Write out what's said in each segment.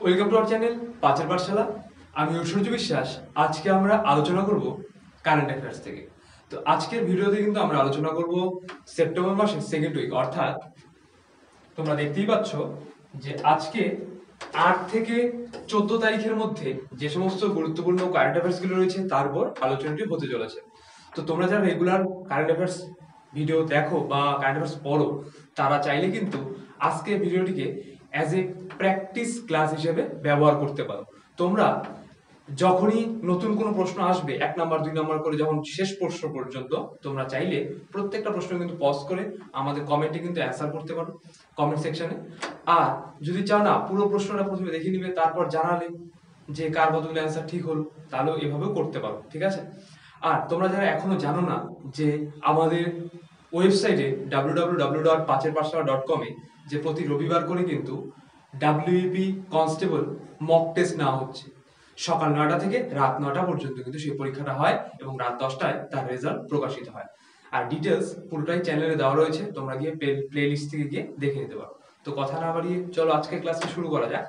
Welcome to our channel পাঁচের পাঠশালা। আমি ঐশ্বর্য বিশ্বাস। আজকে আমরা আলোচনা করব কারেন্ট অ্যাফেয়ার্স থেকে। তো আজকের ভিডিওতে কিন্তু আমরা আলোচনা করব সেপ্টেম্বর মাসের সেকেন্ড উইক, অর্থাৎ তোমরা দেখতেই পাচ্ছ যে আজকে 8 থেকে 14 তারিখের মধ্যে যে সমস্ত গুরুত্বপূর্ণ কারেন্ট অ্যাফেয়ার্স গুলো রয়েছে তার উপর আলোচনাটি হতে চলেছে। তো তোমরা যারা রেগুলার কারেন্ট অ্যাফেয়ার্স ভিডিও দেখো বা কারেন্ট অ্যাফেয়ার্স পড়ো, তারা চাইলে কিন্তু আজকে ভিডিওটিকে অ্যাজ এ প্র্যাকটিস ক্লাস হিসেবে ব্যবহার করতে পারো। তোমরা যখনই নতুন কোনো প্রশ্ন আসবে 1 নাম্বার 2 নাম্বার করে, যখন শেষ প্রশ্ন পর্যন্ত, তোমরা চাইলে প্রত্যেকটা প্রশ্ন কিন্তু পজ করে আমাদের কমেন্টে কিন্তু অ্যান্সার করতে পারো কমেন্ট সেকশনে। আর যদি চাও না পুরো প্রশ্নটা প্রথমে দেখে নিবে, তারপর জানালে যে কার কতগুলো অ্যান্সার ঠিক হলো, তাহলেও এভাবেও করতে পারো, ঠিক আছে? আর তোমরা যারা এখনো জানো না যে আমাদের ওয়েবসাইটে www.pacherpathshala.com এ যে প্রতি রবিবার করে কিন্তু WEP কনস্টেবল মক টেস্ট নেওয়া হচ্ছে, সকাল 9টা থেকে রাত 9টা পর্যন্ত কিন্তু সেই পরীক্ষাটা হয় এবং রাত 10টায় তার রেজাল্ট প্রকাশিত হয়। আর ডিটেলস পুরোটাই চ্যানেলে দেওয়া রয়েছে, তোমরা গিয়ে প্লে লিস্ট থেকে গিয়ে দেখে নিতে পারো। তো কথা না বাড়িয়ে চলো আজকে ক্লাসটি শুরু করা যাক।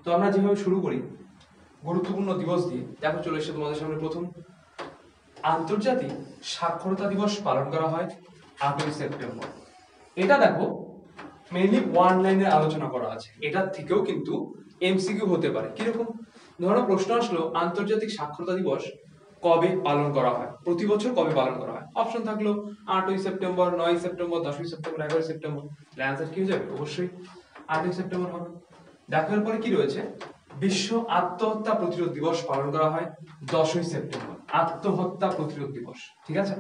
তো আমরা যেভাবে শুরু করি গুরুত্বপূর্ণ দিবস দিয়ে, দেখো চলে এসেছে তোমাদের সামনে প্রথম আন্তর্জাতিক সাক্ষরতা দিবস পালন করা হয় 8ই সেপ্টেম্বর। এটা দেখো মেইনলি ওয়ান লাইনের আলোচনা করা আছে, এটার থেকেও কিন্তু এমসিকিউ হতে পারে। কিরকম? ধরো প্রশ্ন আসলো আন্তর্জাতিক সাক্ষরতা দিবস কবে পালন করা হয়, প্রতি বছর কবে পালন করা হয়। অপশন থাকলো 8ই সেপ্টেম্বর, 9ই সেপ্টেম্বর, 10ই সেপ্টেম্বর, 11ই সেপ্টেম্বর। অ্যান্সার কি হয়ে যাবে? অবশ্যই 8ই সেপ্টেম্বর হবে। দেখার পরে কি রয়েছে, বিশ্ব আত্মহত্যা প্রতিরোধ দিবস পালন করা হয় 10ই সেপ্টেম্বর, আত্মহত্যা প্রতিরোধ দিবস, ঠিক আছে?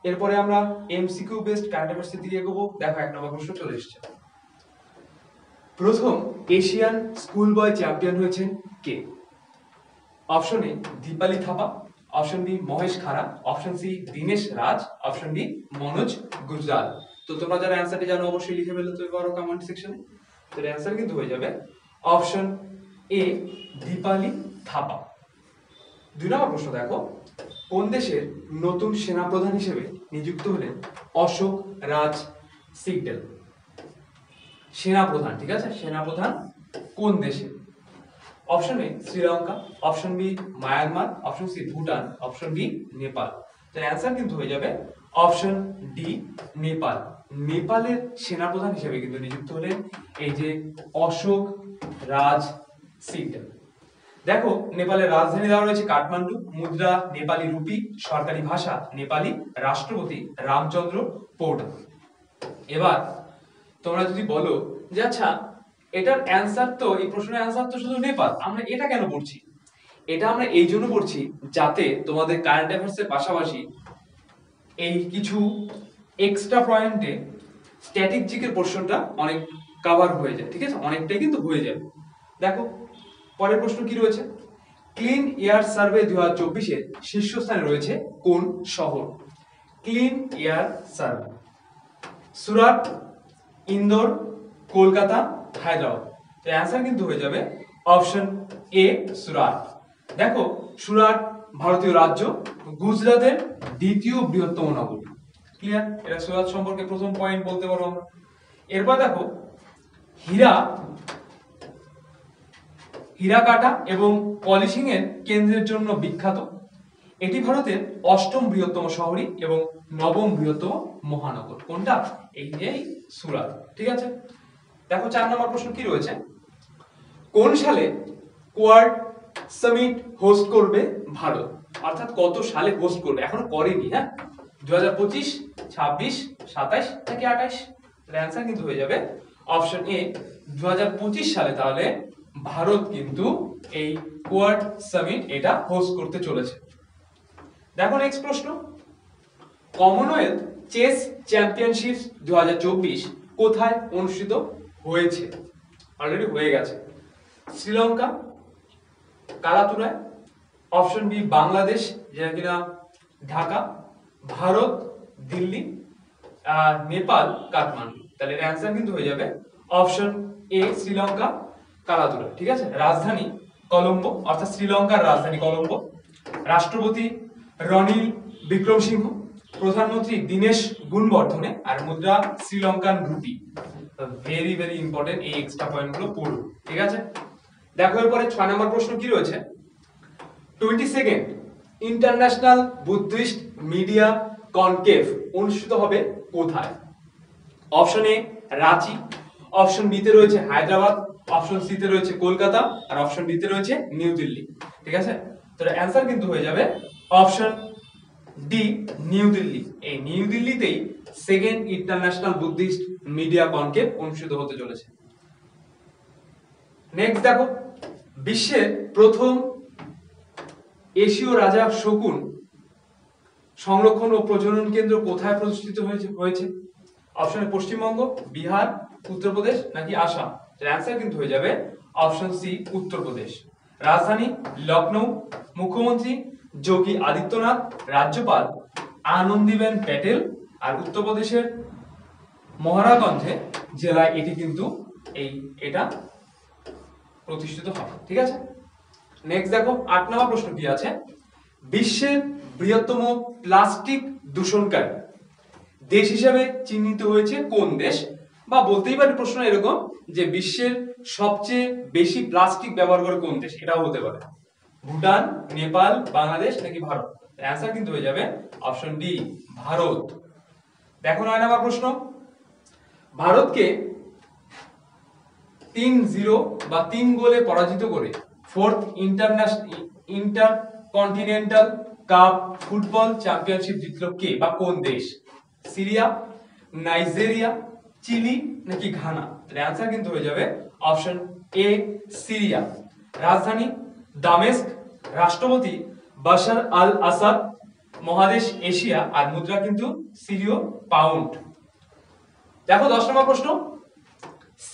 এরপরে আমরা এমসিকিউ বেসড কারেন্ট অ্যাফেয়ার্স এর দিকে এগোবো। দেখো 1 নম্বর প্রশ্ন চলে এসেছে। প্রথম এশিয়ান স্কুল বয় চ্যাম্পিয়ন হয়েছেন কে? Option A Deepali Thapa, option B Mahesh Khara, option C Dinesh Raj, option D Manoj Gujral. তো তোমরা যারা অ্যানসারটি জানো অবশ্যই লিখে ফেলতে পারো কমেন্ট সেকশনে। তো এর অ্যানসার কিন্তু হয়ে যাবে অপশন এ দীপালি থাপা। 2 নম্বর প্রশ্ন দেখো, কোন দেশের নতুন সেনাপ্রধান হিসেবে নিযুক্ত হলেন অশোক রাজ সিকডেল? সেনাপ্রধান, ঠিক আছে? সেনাপ্রধান কোন দেশে? Option A Sri Lanka, option B Myanmar, option C Bhutan, option D Nepal. তো অ্যানসার কিন্তু হয়ে যাবে অপশন ডি নেপাল। নেপালের সেনাপ্রধান হিসেবে কিন্তু নিযুক্ত হলেন এই যে অশোক রাজ সিকডেল। দেখো নেপালের রাজধানী দেওয়া রয়েছে কাঠমান্ডু, মুদ্রা নেপালি রুপি, সরকারি ভাষা নেপালি, রাষ্ট্রপতি রামচন্দ্র পৌডা। এবার তোমরা যদি বলো যে আচ্ছা এটার অ্যানসার তো, এই প্রশ্নের অ্যানসার তো শুধু নেপাল, আমরা এটা কেন পড়ছি? এটা আমরা এই জন্য পড়ছি যাতে তোমাদের কারেন্ট অ্যাফেয়ার্স এর পাশাপাশি এই কিছু এক্সট্রা পয়েন্টে স্ট্যাটিক জিকের পোরশনটা অনেক কভার হয়ে যায়, ঠিক আছে? অনেকটাই কিন্তু হয়ে যাবে। দেখো পরের প্রশ্ন কি রয়েছে, ক্লিন এয়ার সার্ভে 2024 এর শীর্ষস্থানে রয়েছে কোন শহর? Clean air survey Surat, Indore, Kolkata, Hyderabad. তো অ্যানসার কিন্তু হয়ে যাবে অপশন এ সুরাট। দেখো সুরাট ভারতীয় রাজ্য, গুজরাটের দ্বিতীয় বৃহত্তম নগর। ক্লিয়ার? এটা সুরাট সম্পর্কে প্রথম পয়েন্ট বলতে পারো আমরা। এরপর দেখো হীরাকাটা এবং পলিশিং এর কেন্দ্রের জন্য বিখ্যাত। এটি ভারতের 8ম বৃহত্তম শহরী এবং 9ম বৃহত্তম মহানগর। কোনটা? এই যে সুরাট, ঠিক আছে? দেখো 4 নম্বর প্রশ্ন কি রয়েছে, কোন সালে কোয়াড সামিট হোস্ট করবে ভারত? অর্থাৎ কত সালে হোস্ট করবে, এখনো করেনি। হ্যাঁ, 2025, 26, 27 নাকি 28? এর অ্যানসার কিন্তু হয়ে যাবে অপশন এ 2025 সালে। তাহলে ভারত কিন্তু এই কোয়াড সামিট এটা হোস্ট করতে চলেছে। দেখো নেক্সট প্রশ্ন, কমনওয়েলথ চেস চ্যাম্পিয়নশিপ 2024 কোথায় অনুষ্ঠিত হয়েছে? অলরেডি হয়ে গেছে। শ্রীলঙ্কা কালাতুরায়, অপশন বি বাংলাদেশ যেটা কিনা ঢাকা, ভারত দিল্লি, আর নেপাল কাঠমান্ডু। তাহলে এর অ্যানসার কিন্তু হয়ে যাবে অপশন এ শ্রীলঙ্কা কালাতুরা, ঠিক আছে? রাজধানী কলম্বো, অর্থাৎ শ্রীলঙ্কার রাজধানী কলম্বো। রাষ্ট্রপতি রনিল বিক্রমসিংহ, প্রধানমন্ত্রী দীনেশ গুণবর্ধনে, আর মুদ্রা Sri Lankan rupee. Very very important, এই এক্সট্রা পয়েন্ট গুলো পড়ো, ঠিক আছে? দেখো এরপরে 6 নম্বর প্রশ্ন কি রয়েছে, 22nd international Buddhist media conclave অনুষ্ঠিত হবে কোথায়? Option A Ranchi, option B তে রয়েছে হায়দ্রাবাদ, অপশন সি তে রয়েছে কলকাতা, আর অপশন ডি তে রয়েছে নিউ দিল্লি। ঠিক আছে, তো অ্যানসার কিন্তু হয়ে যাবে অপশন ডি নিউ দিল্লি। এই নিউ দিল্লিতেই second international Buddhist media conclave অনুষ্ঠিত হতে চলেছে। নেক্সট দেখো, বিশ্বের প্রথম এশীয় রাজা শকুন সংরক্ষণ ও প্রজনন কেন্দ্র কোথায় প্রতিষ্ঠিত হয়েছে? অপশনে পশ্চিমবঙ্গ, বিহার, উত্তরপ্রদেশ নাকি আসাম? এর অ্যানসার কিন্তু হয়ে যাবে অপশন সি উত্তরপ্রদেশ। রাজধানী লখনৌ, মুখ্যমন্ত্রী যোগী আদিত্যনাথ, রাজ্যপাল আনন্দীবেন প্যাটেল, আর উত্তরপ্রদেশের মহারাজগঞ্জে জেলায় এটি কিন্তু এটা প্রতিষ্ঠিত হবে। ঠিক আছে, নেক্সট দেখো 8 নম্বর প্রশ্ন কি আছে, বিশ্বের বৃহত্তম প্লাস্টিক দূষণকারী দেশ হিসেবে চিহ্নিত হয়েছে কোন দেশ? বা বলতেই পারে প্রশ্ন এরকম যে বিশ্বের সবচেয়ে বেশি প্লাস্টিক ব্যবহার করে কোন দেশ, এটাও হতে পারে। ভুটান, নেপাল, বাংলাদেশ নাকি ভারত? অ্যানসার কিন্তু হয়ে যাবে অপশন ডি ভারত। দেখো 9 নম্বর প্রশ্ন, ভারতকে 3-0 বা 3 গোলে পরাজিত করে fourth intercontinental cup football championship জিতল কে বা কোন দেশ? সিরিয়া, নাইজেরিয়া, চিলি নাকি ঘানা? এর অ্যানসার কিন্তু হয়ে যাবে অপশন এ সিরিয়া। রাজধানী দামেস্ক, রাষ্ট্রপতি বাশার আল আসাদ, মহাদেশ এশিয়া, আর মুদ্রা কিন্তু সিরিয় পাউন্ড। দেখো 10 নম্বর প্রশ্ন,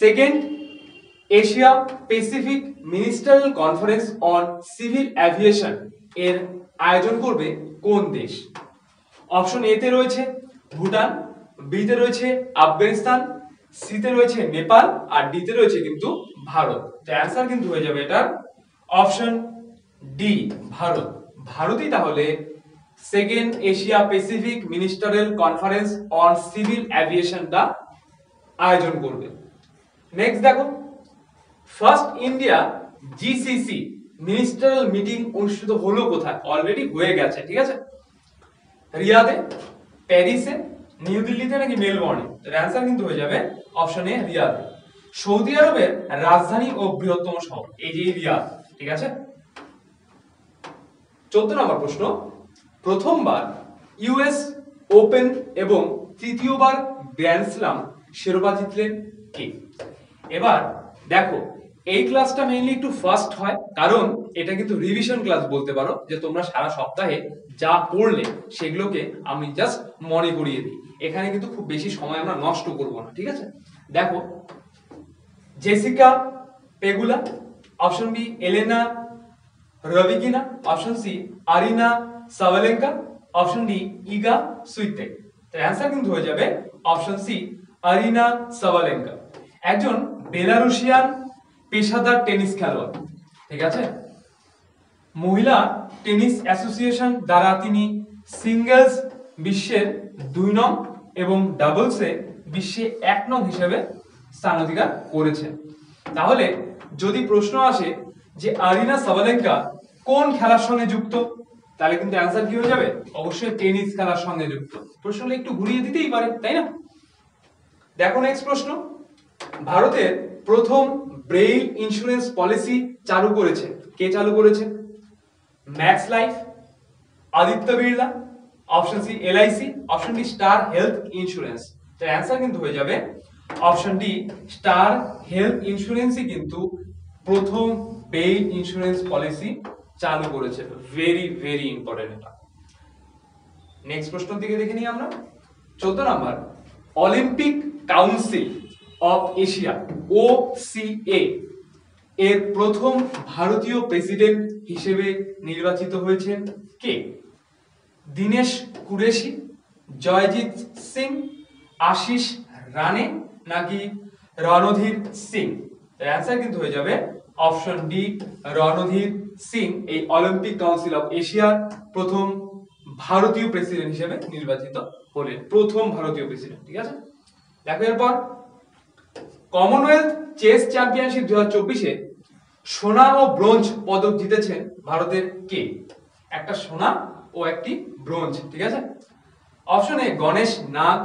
second Asia Pacific ministerial conference on civil aviation এর আয়োজন করবে কোন দেশ? অপশন এ তে রয়েছে ভুটান, বি তে রয়েছে আফগানিস্তান, সি তে রয়েছে নেপাল, আর ডি তে রয়েছে কিন্তু ভারত। তো অ্যানসার কিন্তু হয়ে যাবে এটা অপশন ডি ভারত। ভারতই তাহলে second Asia Pacific ministerial conference on civil এভিয়েশনটা আয়োজন করবে। নেক্সট দেখো, first India GCC ministerial meeting অনুষ্ঠিত হলো কোথায়? অলরেডি হয়ে গেছে। ঠিক আছে, রিয়াদে, প্যারিসে, নিউ দিল্লিতে নাকি মেলবোর্নে? এর অ্যানসার কিন্তু হয়ে যাবে অপশন এ রিয়াদে। সৌদি আরবের রাজধানী ও বৃহত্তম শহর এই যে রিয়াদ। ঠিক আছে, 14 নম্বর প্রশ্ন, প্রথমবার ইউএস ওপেন এবং তৃতীয়বার গ্র্যান্ড স্লাম শিরোপা জিতলেন কে? এবার দেখো, এই ক্লাসটা মেইনলি একটু ফাস্ট হয়, কারণ এটা কিন্তু রিভিশন ক্লাস বলতে পারো, যে তোমরা সারা সপ্তাহে যা পড়লে সেগুলোকে আমি জাস্ট মনে করিয়ে দিই। এখানে কিন্তু খুব বেশি সময় আমরা নষ্ট করব না। ঠিক আছে, দেখো, Jessica Pegula, option B Elena Rybakina, option C Aryna Sabalenka, option D Iga Swiatek. তো অ্যানসার কিন্তু হয়ে যাবে অপশন সি আরিনা সাবালেঙ্কা, একজন বেলারুশিয়ান পেশাদার টেনিস খেলোয়াড়। ঠিক আছে, মহিলা টেনিস অ্যাসোসিয়েশন দ্বারা তিনি সিঙ্গেলস বিশ্বের 2 নং এবং ডাবলসে বিশ্বে 1 নং হিসেবে স্থান অধিকার করেছেন। তাহলে যদি প্রশ্ন আসে যে আরিনা সাবালেঙ্কা কোন খেলার সঙ্গে যুক্ত, তাহলে কিন্তু অ্যানসার কি হয়ে যাবে? অবশ্যই টেনিস খেলার সঙ্গে যুক্ত। প্রশ্নটা একটু ঘুরিয়ে দিতেই পারে, তাই না? দেখো নেক্সট প্রশ্ন, ভারতের প্রথম ব্রেইল ইন্স্যুরেন্স পলিসি চালু করেছে কে? চালু করেছে Max Life, Aditya Birla, option C LIC, option D Star Health Insurance. তো অ্যানসার কিন্তু হয়ে যাবে অপশন ডি স্টার হেলথ ইন্স্যুরেন্সই কিন্তু প্রথম ব্রেইল ইন্স্যুরেন্স পলিসি চালু করেছে। ভেরি ভেরি ইম্পর্টেন্ট এটা। নেক্সট প্রশ্নের দিকে দেখে নিই আমরা। 14 number, Olympic Council of Asia OCA এর প্রথম ভারতীয় প্রেসিডেন্ট হিসেবে নির্বাচিত হয়েছেন কে? দীনেশ কুরেশি, জয়জিৎ সিং, আশিস রানে নাকি রণধীর সিং? এর অ্যানসার কিন্তু হয়ে যাবে অপশন ডি রণধীর সিং। এই অলিম্পিক কাউন্সিল অফ এশিয়ার প্রথম ভারতীয় প্রেসিডেন্ট হিসেবে নির্বাচিত হলেন, প্রথম ভারতীয় প্রেসিডেন্ট। ঠিক আছে, দেখো এরপর কমনওয়েলথ চেস চ্যাম্পিয়নশিপ 2024-এ সোনা ও ব্রোঞ্জ পদক জিতেছেন ভারতের কে? একটা সোনা ও একটি ব্রোঞ্জ, ঠিক আছে। Option A Ganesh Nag,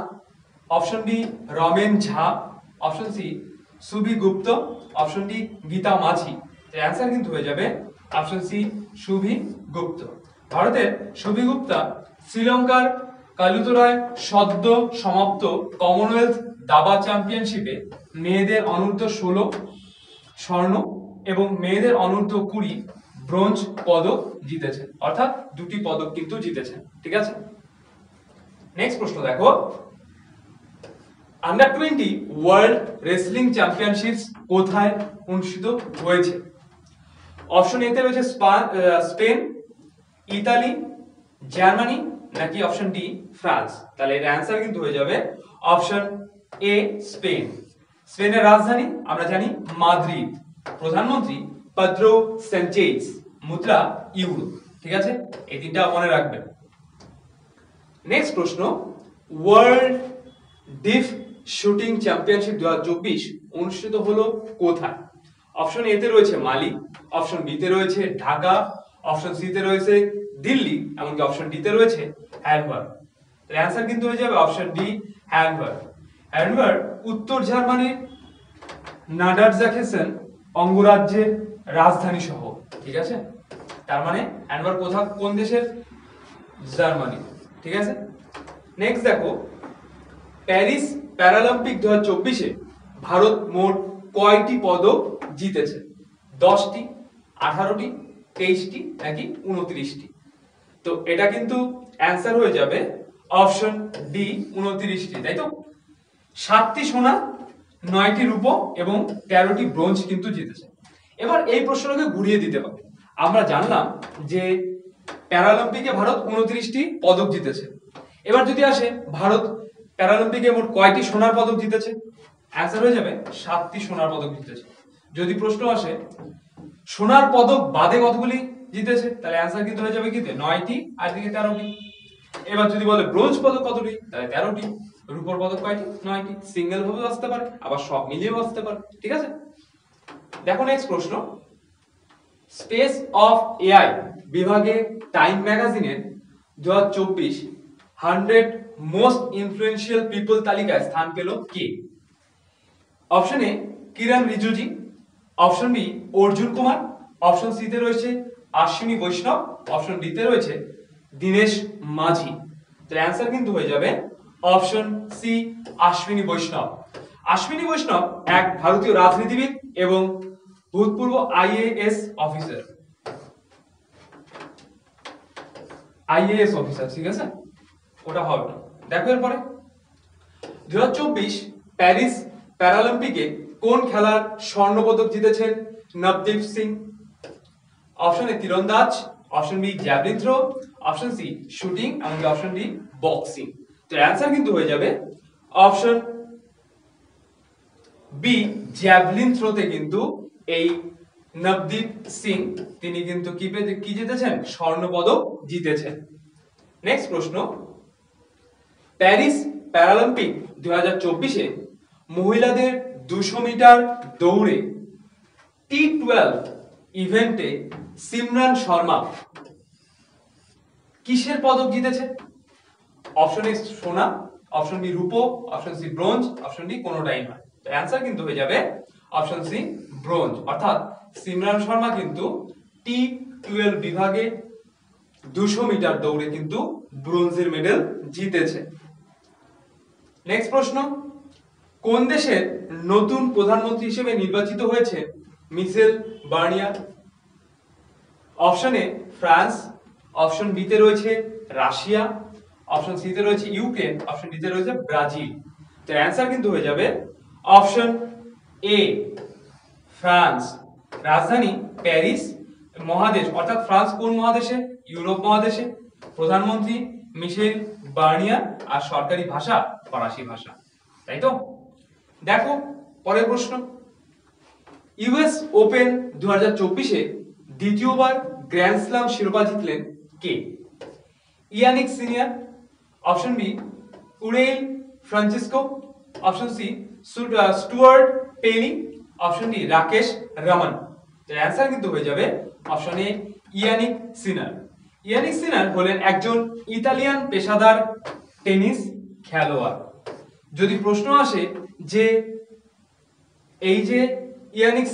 option B Ramen Jha, option C Subi Gupta, option D Gita মাঝি। এর অ্যান্সার কিন্তু হয়ে যাবে অপশন সি সুবি গুপ্ত। ভারতের সুবি গুপ্তা শ্রীলঙ্কার কালুতরায় সদ্য সমাপ্ত কমনওয়েলথ দাবা চ্যাম্পিয়নশিপে মেয়েদের অনূর্ধ্ব 16 স্বর্ণ এবং মেয়েদের অনূর্ধ্ব 20 ব্রোঞ্জ পদক জিতেছেন, অর্থাৎ দুটি পদক কিন্তু জিতেছেন, ঠিক আছে। নেক্সট প্রশ্ন দেখো, আন্ডার 20 ওয়ার্ল্ড রেসলিং চ্যাম্পিয়নশিপস কোথায় অনুষ্ঠিত হয়েছে? অপশন এ তে রয়েছে স্পেন, ইতালি, জার্মানি নাকি অপশন ডি ফ্রান্স। তাহলে এর অ্যান্সার কিন্তু হয়ে যাবে অপশন এ স্পেন। স্পেনের রাজধানী আমরা জানি মাদ্রিদ, প্রধানমন্ত্রী পেদ্রো সানচেজ, মুদ্রা ইউরো, ঠিক আছে। এই তিনটা মনে রাখবেন। নেক্সট প্রশ্ন, ওয়ার্ল্ড ডিফ শুটিং চ্যাম্পিয়নশিপ 2024 অনুষ্ঠিত হলো কোথায়? অপশন এ তে রয়েছে মালি, অপশন বি তে রয়েছে ঢাকা, অপশন সি তে রয়েছে দিল্লি, এমনকি অপশন ডি তে রয়েছে হ্যানভার। এর অ্যান্সার কিন্তু হয়ে যাবে অপশন ডি হ্যানভার। হ্যানভার উত্তর জার্মানির নাডারজাখেসেন অঙ্গরাজ্যের রাজধানী শহর, ঠিক আছে। তার মানে হ্যানভার কোন দেশের? জার্মানি, ঠিক আছে। নেক্সট দেখো, প্যারিস প্যারালিম্পিক 2024 ভারত মোট কয়টি পদক জিতেছে? 10টি, 18টি, 23টি নাকি 29টি? তো এটা কিন্তু অ্যান্সার হয়ে যাবে অপশন ডি 29টি, তাই তো। 7টি সোনা, 9টি রূপো এবং 13টি ব্রোঞ্জ কিন্তু জিতেছে। এবার এই প্রশ্নটাকে ঘুরিয়ে দিতে হবে। আমরা জানলাম যে প্যারালিম্পিকে ভারত 29টি পদক জিতেছে। এবার যদি আসে ভারত প্যারালিম্পিকে মোট কয়টি সোনার পদক জিতেছে? অ্যান্সার হয়ে যাবে 7টি সোনার পদক জিতেছে। যদি প্রশ্ন আসে সোনার পদক বাদে কতগুলি জিতেছে, তাহলে অ্যান্সার কিন্তু হয়ে যাবে কি 9টি আর দিকে 13টি। এবার যদি বলে ব্রোঞ্জ পদক কতটি, তাহলে 13টি। রূপোর পদক কয়টি? 9টি। সিঙ্গেল ভাবেও আসতে পারে, আবার সব মিলিয়েও আসতে পারে, ঠিক আছে। দেখো নেক্সট প্রশ্ন, স্পেস অফ এআই বিভাগে টাইম ম্যাগাজিনের 2024 100 মোস্ট ইনফ্লুয়েন্সিয়াল পিপল তালিকায় স্থান পেল কে? Option A Kiren Rijiju, option B Arjun Kumar, option C তে রয়েছে অশ্বিনী বৈষ্ণব, অপশন ডি তে রয়েছে দীনেশ মাঝি। তো অ্যান্সার কিন্তু হয়ে যাবে অপশন সি অশ্বিনী বৈষ্ণব। অশ্বিনী বৈষ্ণব এক ভারতীয় রাজনীতিবিদ এবং ভূতপূর্ব আইএএস অফিসার, ঠিক আছে, ওটা হবে না। দেখো এরপরে 2024 প্যারিস প্যারালিম্পিকে কোন খেলার স্বর্ণ পদক জিতেছেন নবদীপ সিং? অপশন এ তীরন্দাজ, option B javelin throw, option C shooting এবং অপশন ডি বক্সিং। তো অ্যান্সার কিন্তু হয়ে যাবে অপশন বি জ্যাভলিন থ্রোতে কিন্তু এই নবদীপ সিং তিনি কিন্তু কি জিতেছেন? স্বর্ণ পদক জিতেছেন। নেক্সট প্রশ্ন, প্যারিস প্যারালিম্পিক 2024 মহিলাদের 200 মিটার দৌড়ে T12 ইভেন্টে সিমরান শর্মা কিসের পদক জিতেছে? অপশন এ সোনা, অপশন বি রূপো, option C bronze, option D কোনোটাই নয়। তো অ্যান্সার কিন্তু হয়ে যাবে অপশন সি ব্রোঞ্জ, অর্থাৎ সিমরান শর্মা কিন্তু T12 বিভাগে 200 মিটার দৌড়ে কিন্তু ব্রোঞ্জের মেডেল জিতেছে। নেক্সট প্রশ্ন, কোন দেশের নতুন প্রধানমন্ত্রী হিসেবে নির্বাচিত হয়েছে Michel Barnier? Option A France, option B তে রয়েছে রাশিয়া, অপশন সি তে রয়েছে ইউক্রেন, অপশন ডি তে রয়েছে ব্রাজিল। তো অ্যান্সার কিন্তু হয়ে যাবে অপশন এ ফ্রান্স। রাজধানী প্যারিস, মহাদেশ অর্থাৎ ফ্রান্স কোন মহাদেশে? ইউরোপ মহাদেশে। প্রধানমন্ত্রী মিশেল বার্নিয়ার আর সরকারি ভাষা ফরাসি ভাষা, তাই তো। দেখো পরের প্রশ্ন, ইউএস ওপেন 2024 দ্বিতীয়বার গ্র্যান্ড স্ল্যাম শিরোপা জিতলেন কে? ইয়ানিক সিনিয়র, অপশন বি উরেল Francisco, option C Stuart Pelly, option D Rakesh Raman. তো অ্যান্সার কিন্তু হয়ে যাবে option A Jannik Sinner. Jannik Sinner হলেন একজন ইতালিয়ান পেশাদার টেনিস খেলোয়াড়। যদি প্রশ্ন আসে যে এই যে ইয়ানিক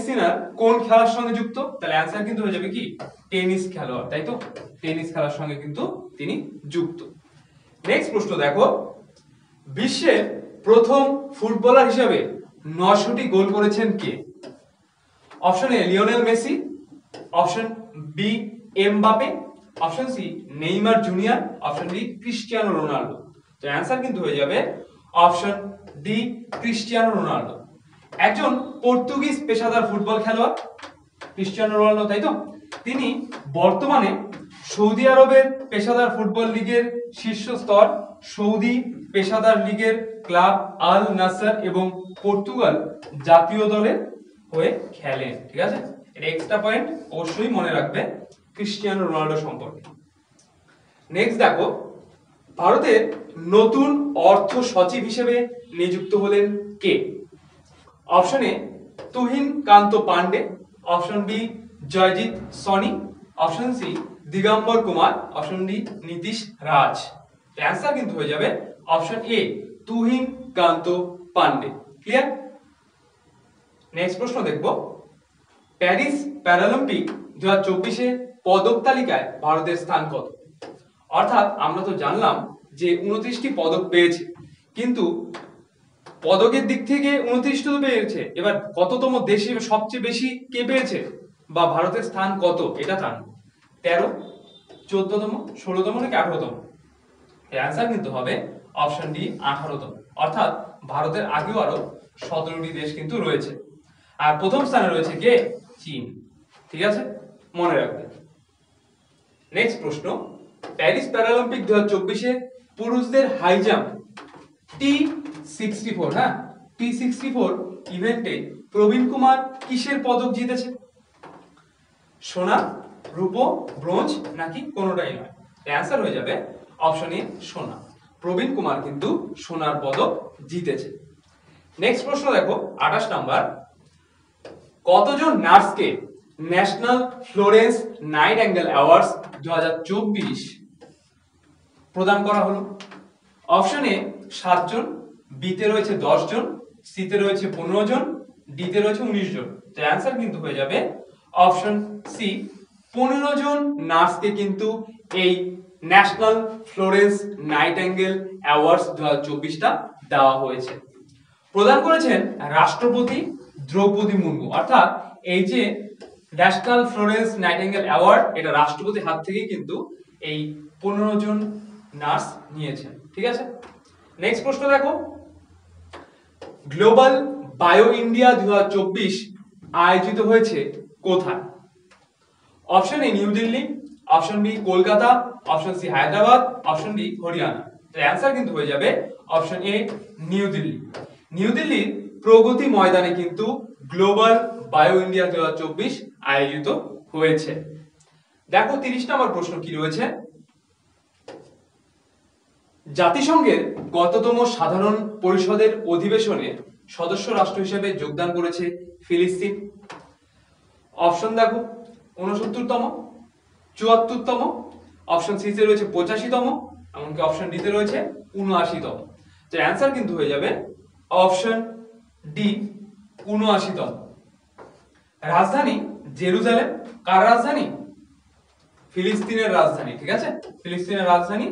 সিনার কোন খেলার সঙ্গে যুক্ত, তাহলে অ্যান্সার কিন্তু হয়ে যাবে কি টেনিস খেলোয়াড়, তাই তো? টেনিস খেলার সঙ্গে কিন্তু তিনি যুক্ত। নেক্সট প্রশ্ন দেখো, বিশ্বের প্রথম ফুটবলার হিসেবে 900টি গোল করেছেন কে? Option A Lionel Messi, option B Mbappe, option C Neymar junior, option D Cristiano Ronaldo. তো অ্যান্সার কিন্তু হয়ে যাবে অপশন ডি ক্রিস্টিয়ানো রোনাল্ডো। একজন পর্তুগিজ পেশাদার ফুটবল খেলোয়াড় ক্রিস্টিয়ানো রোনাল্ডো, তাই তো? তিনি বর্তমানে সৌদি আরবের পেশাদার ফুটবল লিগের শীর্ষ স্তর সৌদি পেশাদার লিগের ক্লাব আল নাসর এবং পর্তুগাল জাতীয় দলের হয়ে খেলেন। ঠিক আছে, এটা এক্সট্রা পয়েন্ট অবশ্যই মনে রাখবে ক্রিস্টিয়ানো রোনাল্ডো সম্পর্কে। নেক্সট দেখো, ভারতের নতুন অর্থ সচিব হিসেবে নিযুক্ত হলেন কে? Option A Tuhin Kanta Pandey, option B Jayjit Soni, option C Digambar Kumar, option D Nitish Raj. Answer কিন্তু হয়ে যাবে option A Tuhin Kanta Pandey. Clear? Next প্রশ্ন দেখব, প্যারিস প্যারালিম্পিক 2024 পদক তালিকায় ভারতের স্থান কত? অর্থাৎ আমরা তো জানলাম যে 29টি পদক পেয়েছে, কিন্তু পদকের দিক থেকে 29টি তো পেয়েছে, এবার কততম দেশে সবচেয়ে বেশি কে পেয়েছে বা ভারতের স্থান কত এটা জানবো। 13, 14তম, 16তম নাকি 18তম? অ্যান্সার কিন্তু হবে অপশন ডি 18তম। অর্থাৎ ভারতের আগেও আরো 17টি দেশ কিন্তু রয়েছে, আর প্রথম স্থানে রয়েছে কে? চীন। ঠিক আছে, মনে রাখবেন। নেক্সট প্রশ্ন, প্যারিস প্যারালিম্পিক 2024 পুরুষদের হাই জাম্প T64 T64 ইভেন্টে প্রবীণ কুমার কিসের পদক জিতেছে? সোনা, রূপো, ব্রোঞ্জ নাকি কোনোটাই নয়? অ্যান্সার হয়ে যাবে অপশন এ সোনা। প্রবীণ কুমার কিন্তু সোনার পদক জিতেছে। নেক্সট প্রশ্ন দেখো, 28 নাম্বার, কতজন নার্সকে ন্যাশনাল ফ্লোরেন্স নাইটিঙ্গেল অ্যাওয়ার্ডস 2024 প্রদান করা হলো? অপশন এ 7 জন, বি তে রয়েছে 10 জন, সি তে রয়েছে 15 জন, ডি তে রয়েছে 19 জন। তো অ্যান্সার কিন্তু হয়ে যাবে অপশন সি 15 জন নার্সকে কিন্তু এই ন্যাশনাল ফ্লোরেন্স নাইটিঙ্গেল অ্যাওয়ার্ডস 2024টা দেওয়া হয়েছে। প্রদান করেছেন রাষ্ট্রপতি দ্রৌপদী মুর্মু। অর্থাৎ এই যে ন্যাশনাল ফ্লোরেন্স নাইটিঙ্গেল অ্যাওয়ার্ড, এটা রাষ্ট্রপতির হাত থেকে কিন্তু এই 15 জন নার্স নিয়েছেন। ঠিক আছে, নেক্সট প্রশ্ন দেখো, গ্লোবাল বায়ো ইন্ডিয়া 2024 আয়োজিত হয়েছে কোথায়? Option A New Delhi, option B Kolkata, option C Hyderabad, option D Haryana. তো অ্যান্সার কিন্তু হয়ে যাবে option A New Delhi. New দিল্লির প্রগতি ময়দানে কিন্তু গ্লোবাল বায়ো ইন্ডিয়া 2024 আয়োজিত হয়েছে। দেখো 30 নম্বর প্রশ্ন কি রয়েছে, জাতিসংঘের কততম সাধারণ পরিষদের অধিবেশনে সদস্য রাষ্ট্র হিসেবে যোগদান করেছে ফিলিস্তিন? অপশন দেখো 69তম, 74তম, অপশন সি তে রয়েছে 85তম, এমনকি অপশন ডি তে রয়েছে 79তম। তো অ্যান্সার কিন্তু হয়ে যাবে অপশন ডি 79তম। রাজধানী জেরুজালেম কার রাজধানী? ফিলিস্তিনের রাজধানী। ঠিক আছে, ফিলিস্তিনের রাজধানী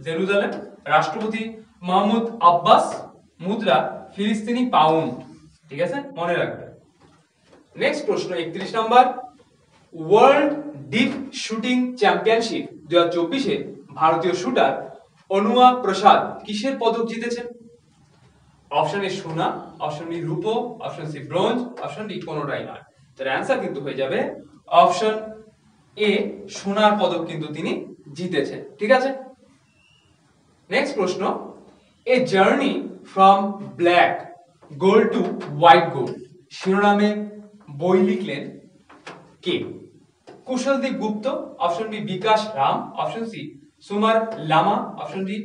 জেরুজালেম। রাষ্ট্রপতি মাহমুদ আব্বাস। মুদ্রা ফিলিস্তিনি পাউন্ড। ঠিক আছে, মনে রাখবে। নেক্সট প্রশ্ন 31 number, world deep shooting championship 2024 ভারতীয় শুটার অনুয়া প্রসাদ কিসের পদক জিতেছেন? অপশন এ সোনা, অপশন বি রূপো, option C bronze, option D কোনোটাই নয়। তার অ্যান্সার কিন্তু হয়ে যাবে অপশন এ সোনার পদক কিন্তু তিনি জিতেছেন। ঠিক আছে, নেক্সট প্রশ্ন, a journey from black gold to white gold শিরোনামে বই লিখলেন কে? Kushaldeep Gupta, option B Bikash Ram, option C Sumar Lama, option D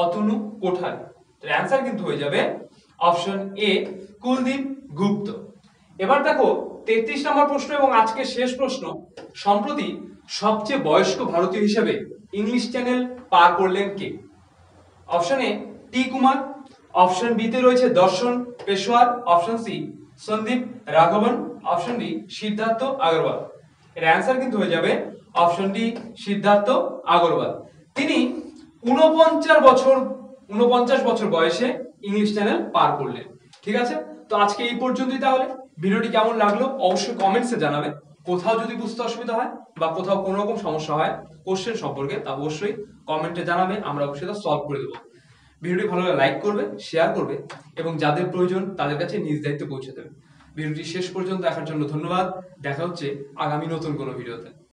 Atanu Kothari. তো অ্যান্সার কিন্তু হয়ে যাবে অপশন এ কুলদীপ গুপ্ত। এবার দেখো 33 নম্বর প্রশ্ন এবং আজকে শেষ প্রশ্ন। সম্প্রতি সবচেয়ে বয়স্ক ভারতীয় হিসেবে ইংলিশ চ্যানেল পার করলেন কে? Option A T Kumar, option B তে রয়েছে Darshan Peshwar, option C Sandeep Raghavan, option D Siddharth Agarwal. এর অ্যান্সার কিন্তু হয়ে যাবে অপশন ডি সিদ্ধার্থ আগরওয়াল। তিনি 49 বছর বয়সে ইংলিশ চ্যানেল পার করলেন। ঠিক আছে, তো আজকে এই পর্যন্তই। তাহলে ভিডিওটি কেমন লাগলো অবশ্যই কমেন্টসে জানাবে। কোথাও যদি বুঝতে অসুবিধা হয় বা কোথাও কোনো রকম সমস্যা হয় কোশ্চেন সম্পর্কে, তা অবশ্যই কমেন্টে জানাবে, আমরা অবশ্যই তা সলভ করে দেবো। ভিডিওটি ভালো লাগলে লাইক করবে, শেয়ার করবে এবং যাদের প্রয়োজন তাদের কাছে নিজ দায়িত্বে পৌঁছে দেবে। ভিডিওটি শেষ পর্যন্ত দেখার জন্য ধন্যবাদ। দেখা হচ্ছে আগামী নতুন কোনো ভিডিওতে।